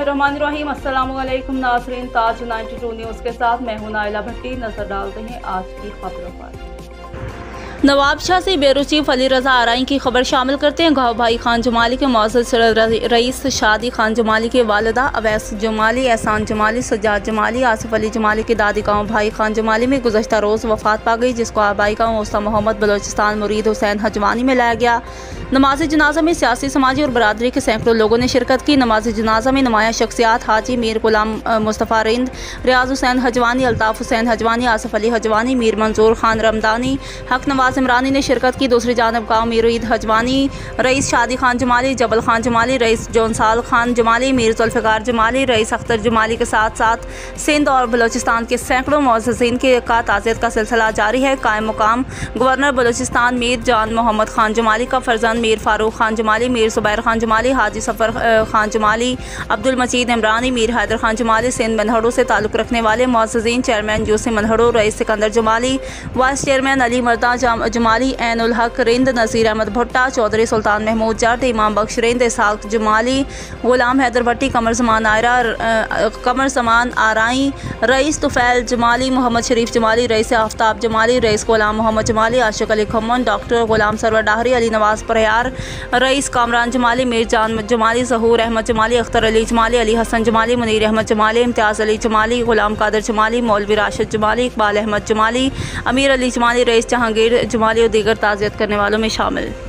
बिस्मिल्लाहिर्रहमानिर्रहीम। अस्सलामुअलैकुम नाज़रीन, ताज 92 न्यूज़ के साथ मैं हूं नाइला भट्टी। नजर डालते हैं आज की खबरों पर। नवाब शाह से बेरुचीफ अली रजा आरई की खबर शामिल करते हैं। गाँव भाई खान जमाली के मौजूद रईस शादी खान जमाली के वालिदा अवैस जमाली, एहसान जमाली, सज्जाद जमाली, आसिफ अली जमाली के दादी गाँव भाई खान जमाली में गुज़श्ता रोज़ वफ़ात पा गई, जिसको आबाई गाँव उस्ता मोहम्मद बलोचिस्तान मुरीद हुसैन हजवानी में लाया गया। नमाज जनाजा में सियासी, समाजी और बरादरी के सैकड़ों लोगों ने शिरकत की। नमाज जनाजा में नुमाया शख्सियात हाजी मीर गुलाम मुस्तफ़ा रिंद, रियाज हुसैन हजवानी, अल्ताफ़ हुसैन हजवानी, आसिफ अली हजवानी, मीर मंजूर खान रमदानी, हक नवाज इमरानी ने शिरकत की। दूसरी जानब गाँव मीर ईद हजवानी, रईस शादी खान जमाली, जबल खान जमाली, रईस जोनसाल खान जमाली, मीर जुल्फ़िकार जमाली, रईस अख्तर जमाली के साथ साथ सिंध और बलोचिस्तान के सैकड़ों मुअज़्ज़िज़ीन का ताज़ियत का सिलसिला जारी है। कायम मुकाम गवर्नर बलोचिस्तान मीर जान मोहम्मद खान जमाली का फर्जंद मीर फारूक खान जमाली, मीर ज़ुबैर खान जमाली, हाजी सफ़र खान जमाली, अब्दुल मजीद इमरानी, मीर हैदर खान जमाली, सिंध मनहड़ू से ताल्लुक़ रखने वाले मुअज़्ज़िज़ीन chairman UC मनहड़ू, rice Sikandar Jamali, vice chairman Ali मर्दा जमाली, ऐनुल हक रिंद, नज़ीर अहमद भुट्टा, चौधरी सुल्तान महमूद जट, इमाम बख्श रिंद, इसहाक जमाली, गुलाम हैदर भट्टी, कमर ज़मान आराई, रईस तुफ़ैल जमाली, मोहम्मद शरीफ जमाली, रईस आफ्ताब जमाली, रईस गुलाम मोहम्मद जमाली, आशिक अली खम्मन, डॉक्टर गुलाम सरवर डाहरी, अली नवाज परयार, रईस कामरान जमाली, मीर जान जमाली, ज़हूर अहमद जमाली, अख्तर अली जमाली, अली हसन जमाली, मुनीर अहमद जमाली, इम्तियाज़ अली जमाली, गुलाम कादर जमाली, मौलवी राशिद जमाली, इकबाल अहमद जमाली, अमीर अली जमाली, रईस जहांगीर जमाली और दीगर ताज़ियत करने वालों में शामिल।